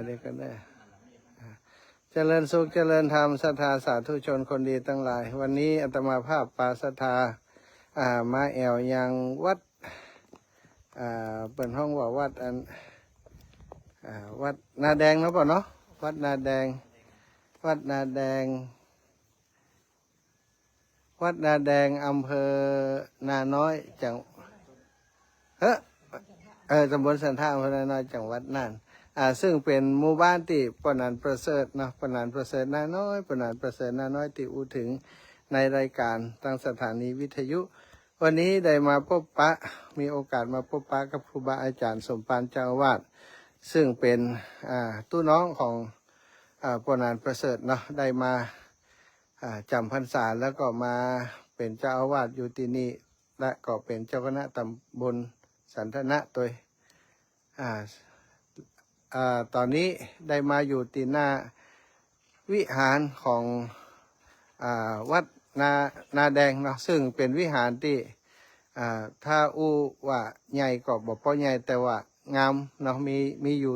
เด็กกันได้เจริญสุขเจริญธรรมศรัทธาสาธุชนคนดีทั้งหลายวันนี้อาตมาภาพปาศรัทธามาแอวยังวัดเปิดห้องว่าวัดวัดนาแดงเนาะป่ะเนาะวัดนาแดงวัดนาแดงวัดนาแดงอำเภอนาน้อยจังตำบลสันท่าอำเภอนาน้อยจังหวัดน่านซึ่งเป็นหมู่บ้านที่ปนันประเสริฐเนาะปนันประเสริฐนาน้อยปนันประเสริฐนาน้อยที่อูถึงในรายการทางสถานีวิทยุวันนี้ได้มาพบปะมีโอกาสมาพบปะกับครูบาอาจารย์สมปานเจ้าอาวาสซึ่งเป็นตู้น้องของปนันประเสริฐเนาะได้มาจำพรรษาแล้วก็มาเป็นเจ้าอาวาสอยู่ที่นี่และก็เป็นเจ้าคณะตำบลสันทนะตัวตอนนี้ได้มาอยู่ที่หน้าวิหารของวัดนาแดงเนาะซึ่งเป็นวิหารที่ถ้าว่าใหญ่ก็บอกพอใหญ่แต่ว่างามเนาะมีอยู่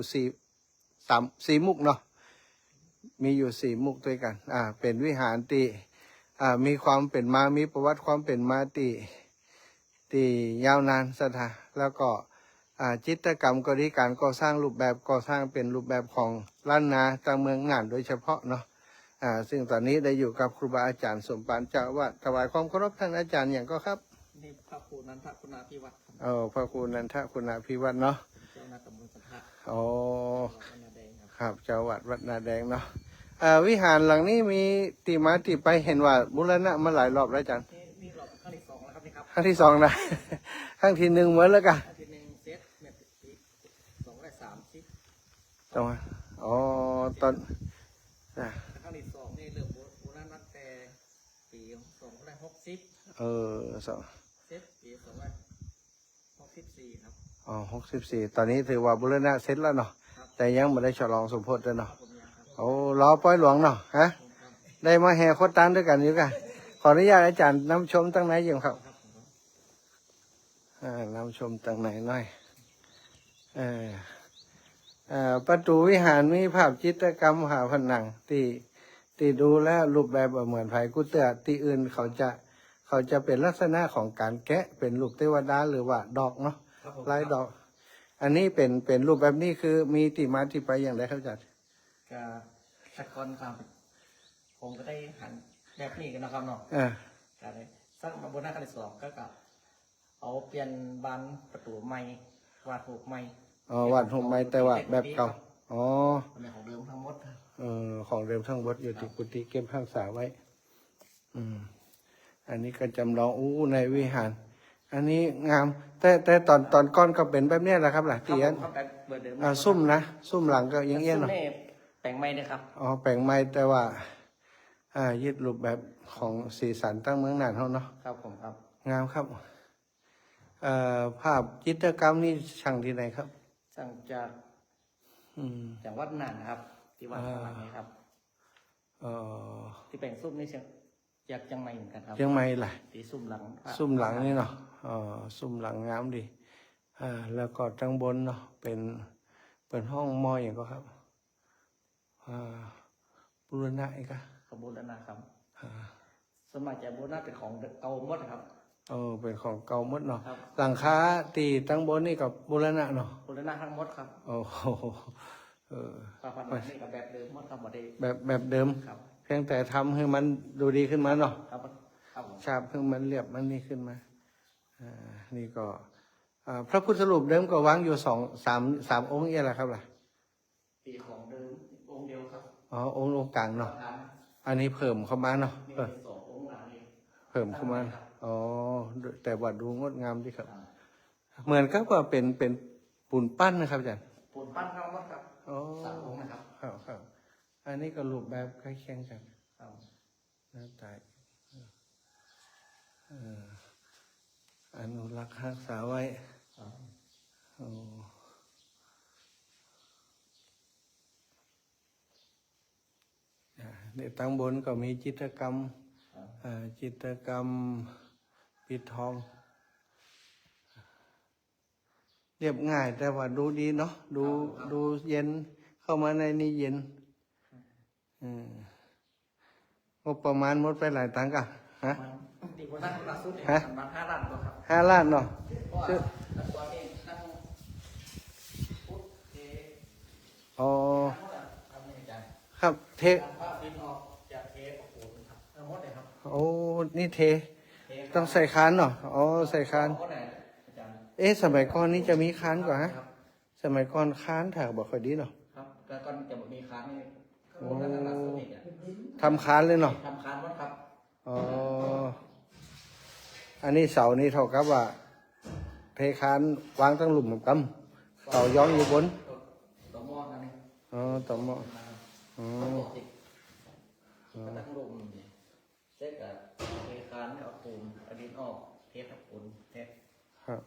สี่มุกเนาะมีอยู่สี่มุกด้วยกันเป็นวิหารที่มีความเป็นมามีประวัติความเป็นมาที่ยาวนานสถานแล้วก็จิตรกรรมก็ดีการก่อสร้างรูปแบบก่อสร้างเป็นรูปแบบของล้านนาตางเมืองน่านโดยเฉพาะเนาะซึ่งตอนนี้ได้อยู่กับครูบาอาจารย์สมปานเจ้าอาวาสถวายความเคารพท่านอาจารย์อย่างก็ครับนี่พระครูนันทคุณาภิวัตรพระครูนันทคุณาภิวัตรเนาะเจ้าหน้าตำบลสันทะครับเจ้าวัดวัดนาแดงเนาะวิหารหลังนี้มีที่มาที่ไปเห็นว่าบูรณะมาหลายรอบแล้วอาจารย์นี่รอบครั้งที่สองแล้วครับนี่ครับครั้งที่สองนะครั้งที่หนึ่งเหมือนแล้วกันครั้งที่หนึ่งเซตเม็ดปี230ตรงตอนครั้งที่สองนี่เริ่มบูรณะแต่ปี260เซตปี264ครับ64ตอนนี้ถือว่าบูรณะเสร็จแล้วเนาะแต่ยังไม่ได้ฉลองสมโภชเนาะรอปล่อยหลวงเนาะฮะได้มาแห่โคตรตันด้วยกันอยู่กันขออนุญาตอาจารย์นำชมตั้งไหนอยู่ครับนำชมตั้งไหนหน่อยประตูวิหารมีภาพจิตรกรรมหาผนังที่ดูแล้วรูปแบบเหมือนไผ่กุเตือที่อื่นเขาจะเป็นลักษณะของการแกะเป็นรูปเทวดาหรือว่าดอกเนาะลายดอกอันนี้เป็นรูปแบบนี้คือมีที่มาที่ไปอย่างไรครับอาจารย์ก็สักคนครับผมก็ได้หันแบบนี้กันนะครับเนาะก็ได้สร้างมาบนหน้าครั้งที่สองก็เอาเปลี่ยนบานประตูใหม่วาดรูปใหม่วาดรูปใหม่แต่ว่าแบบเก่าเป็นของเดิมทั้งหมดของเดิมทั้งหมดอยู่ที่กุฏิเก็บรักษาไว้อันนี้ก็จำลองในวิหารอันนี้งามแต่ตอนก้อนก็เป็นแบบนี้แหละครับหลักที่อันซุ่มหลังก็ยังเอี้ยนเนาะแปลงไม้เลยครับแปลงไม้แต่ว่ายึดรูปแบบของสีสันตั้งเมืองน่านเขาเนาะครับผมครับงามครับภาพจิตรกรรมนี่ช่างที่ไหนครับช่างจากวัดน่านครับที่วัดข้างหลังนี้ครับที่แปลงซุ่มนี่จากเชียงใหม่เหมือนกันครับเชียงใหม่แหละที่ซุ่มหลังนี่เนาะซุ่มหลังงามดีแล้วก็ทั้งบนเนาะเป็นห้องมออย่างก็ครับบูรณะอีกอะบูรณะครับสมัยจะบูรณะเป็นของเก่าหมดครับเป็นของเก่าหมดเนาะหลังคาตีตั้งบนนี่กับบูรณะเนาะบูรณะทั้งหมดครับโอ้โหผนังนี่กับแบบเดิมหมดครับหมดเลยแบบเดิมเพียงแต่ทำให้มันดูดีขึ้นมาเนาะฉาบให้มันเรียบมันนี่ขึ้นมานี่ก็พระพุทธรูปเดิมก็วางอยู่สามองค์นี่แหละครับล่ะปีของเดิมองค์เดียวครับองค์กลางเนาะอันนี้เพิ่มเข้ามาเนาะเพิ่มเข้ามาแต่ว่าดูงดงามดีครับเหมือนกับว่าเป็นปูนปั้นนะครับอาจารย์ปูนปั้นทั้งหมดครับ3 องค์นะครับครับอันนี้ก็รูปแบบใกล้เคียงกันหน้าตาอนุรักษ์รักษาไว้ในตั้งบนก็มีจิตรกรรมปิดทองเรียบง่ายแต่ว่าดูดีเนาะดูเย็นเข้า เข้ามาในนี้เย็นงบประมาณหมดไปหลายตังค์กะฮะ ตีโบนัสล่าสุดเนี่ย ฮะ ประมาณ5 ล้านกว่าครับ 5 ล้านเนาะ เพราะว่าแต่ตัวนี้ตั้งพุทธเท อ๋อ ทำยังไง ครับเท การว่าดินออกจากเทปโอ้โหครับทั้งหมดเลยครับ โอ้นี่เท เท ต้องใส่คานเนาะอ๋อใส่คาน ข้อไหนอาจารย์ เอ๊ะสมัยก่อนนี่จะมีคานกว่าฮะ ครับ สมัยก่อนคานถากบอกค่อยดีเนาะ ครับแล้วก็จะมีคานนี่ข้างบนแล้วก็หลังสุดอีกอ่ะ ทำคานเลยเนาะ ทำคานวัดครับ อ๋ออันนี้เสานี่เท่ากับว่าเทคานวางตั้งหลุมเหมือนกันเสาย้อนอยู่บน ต่อหม้อนั่นเอง อ๋อต่อหม้ออ๋อ ปกติก็ตั้งลมเช็คกับเทคานเนี่ยเอาปูนเอาดินออกเทปกับปูนเทป ครับ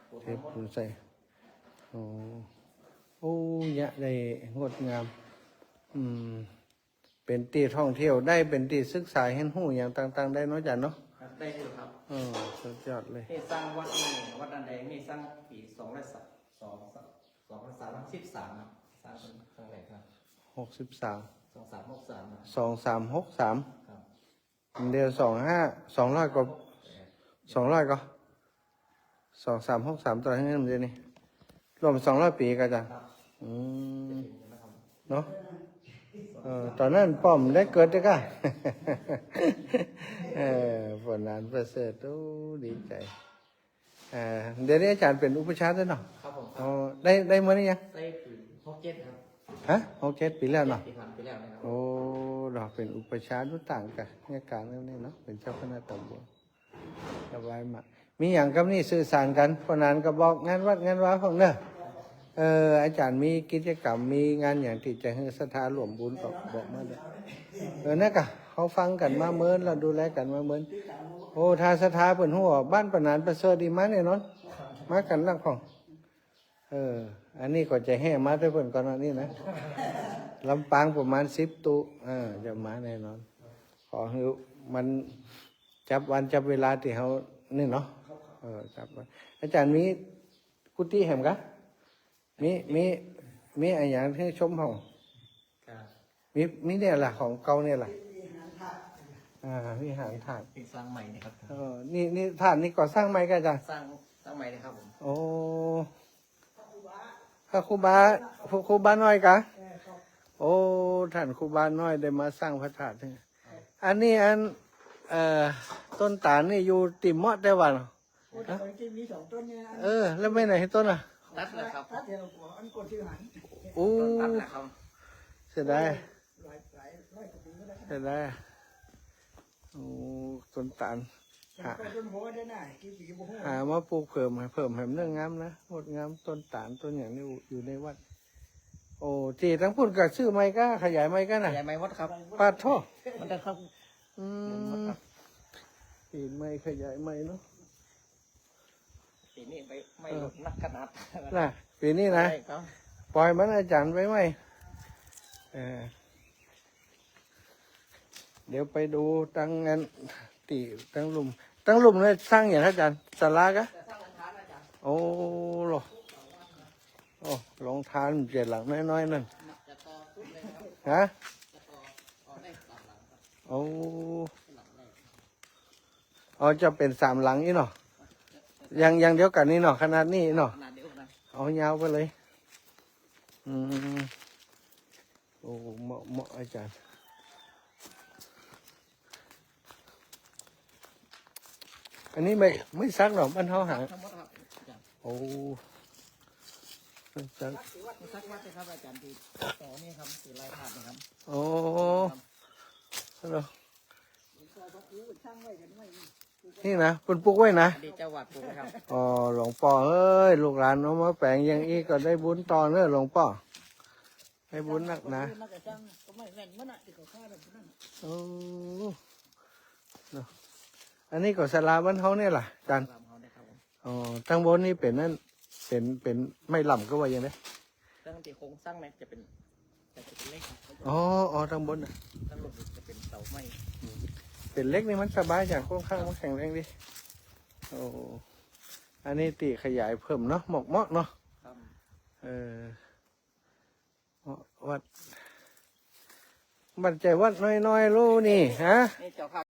ปูน เท ทั้ ป งหมด ปูนใส่โอ้โอ้ยะได้งดงาม เป็นที่ท่องเที่ยวได้เป็นที่ศึกษาเห็นหูอย่างต่าง ๆ ได้เนาะจันเนาะ ครับได้อยู่ครับ สุดยอดเลย นี่สร้างวัดนี่วัดนันแดงนี่สร้างปี2,313ครับสร้างเป็นครั้งแรกครับ 63 2363ครับ 2363 ครับ เดียว200กว่า200ก็2363ตัวให้เงินมันเดือนนี้รวม200 ปีกันจ้ะ ครับ อืม นะครับ เนาะตอนนั้นป้อมได้เกิดด้วยกัน ผลนั้นประเสริฐโอ้ดีใจเดี๋ยวนี้อาจารย์เป็นอุปชฌาย์ด้วยเนาะ ครับผมค อ๋ รั อบ ได้เมื่อนี้ยัง ได้ปี67ครับ ฮะ7 ปีแล้วเนาะ ปีผ่านไปแล้วนะครับ โอ้เราเป็นอุปชฌาย์รู้ต่างกันเนี่ยการเรื่องนี้เนาะเป็นเจ้าคณะตำบลสบายมากมีอย่างกับนี่สื่อสารกันเพราะนั้นก็บอกงานวัดงานวาของเนอะอาจารย์มีกิจกรรมมีงานอย่างที่จะให้ศรัทธาหลวมบุญก็บอกมาเลยนั่นกะเขาฟังกันมาเมินเราดูแลกันมาเมินโอ้ทาศรัทธาเปิ่นหัวบ้านปนานประเสริฐดีมาแน่นอนมากันนักของอันนี้ก็จะแห่มาด้วยเปิ่นก่อนอันนี้นะลำปางประมาณ10 ตุจะมาแน่นอน ขอให้มันจับวันจับเวลาที่เขานี่เนาะจับวันอาจารย์มีกุฏิแหมกะมีอะไรอย่างที่ชมห้อง ครับ มีเนี่ยแหละของเก่าเนี่ยแหละวิหารถาด เป็นสร้างใหม่นะครับ นี่ถาดนี่ก่อสร้างใหม่กันอาจารย์ สร้างใหม่เลยครับผม โอ้พระครูบาน้อยกะโอ้ท่านครูบาน้อยได้มาสร้างพระธาตุเนี่ยอันนี้ต้นตาลนี่อยู่ติมมอดได้วัน ที่มี2 ต้นเนี่ย แล้วไม่ไหนให้ต้นอ่ะ ตัดเลยครับ ถ้าเดียวหัวอันกดชื่อหัน โอ้ ตัดเลยครับ เสียดาย หลายร้อยกว่าปีก็ได้ เสียดายโอ้ต้นตาล ต้นหัวได้น่ะกี่ปีบ่ฮู้ หามาปลูกเพิ่มให้เรื่องงามนะงดงามต้นตาลต้นอย่างนี้อยู่ในวัด โอ้ที่ทั้งพูดกับชื่อไม้ก็ขยายไม้ก็น่ะ ใหญ่ไหมวัดครับ ปาดท่อ มันจะครับ ปีนไม้ขยายไม้เนาะ ปีนี้ไม่ลดนักขนาด น่ะปีนี้นะ ใช่ครับ ปล่อยมันอาจารย์ไว้ไหมเดี๋ยวไปดูตั้งงานตีตั้งหลุมเลยสร้างอย่างอาจารย์ศาลากะ จะสร้างหลังคาอาจารย์ โอ้โหโอ้ลงทานเจ็ดหลังน้อยๆนั่น จะต่อทุบเลยครับ ฮะ จะต่อได้3 หลังครับ โอ้ หลังแรก จะเป็น3 หลังนี่เนาะยังเดียวกันนี่เนาะขนาดนี้เนาะ ขนาดเดียวกัน เอายาวไปเลยโอ้เหมาะอาจารย์อันนี้ไม่ซักหรอกมันเขาหา ทั้งหมดครับอาจารย์ โอ้ไม่ซัก มันสักวัดเลยครับอาจารย์ที่ต่อนี่ครับสีลายถาดนะครับ โอ้ฮัลโหล ช่างไว้กันไว้ นี่นะเป็นปลูกไว้นะ อดีตเจ้าวัดปลูกไว้ครับ อ๋อหลวงพ่อเอ้ยลูกหลานเอามาแปลงอย่างอีกก็ได้บุญต่อเนอะหลวงพ่อให้บุญนักนะ นักช่างก็ไม่แม่นมันน่ะที่เขาฆ่าแบบนั้น โอ้เนอะอันนี้ก็สลาบ้านเขาเนี่ยล่ะอาจารย์ ตามเขาได้ครับผม อ๋อทั้งบนนี่เป็นนั่นเป็นไม่ล่ำก็ว่าอย่างนี้ ตั้งแต่โครงสร้างเนี่ยจะเป็นเล็ก อ๋อทั้งบนน่ะ ตั้งลงจะเป็นเสาไม้ เป็นเล็กนี่มันสบายอย่างค่อนข้างมันแข็งแรงดีโอ้อันนี้ตีขยายเพิ่มเนาะเหมาะเนาะ ครับ เออโอ้ วัดบัดใจวัดน้อยๆรู้นี่ฮะ นี่เจ้าค่ะ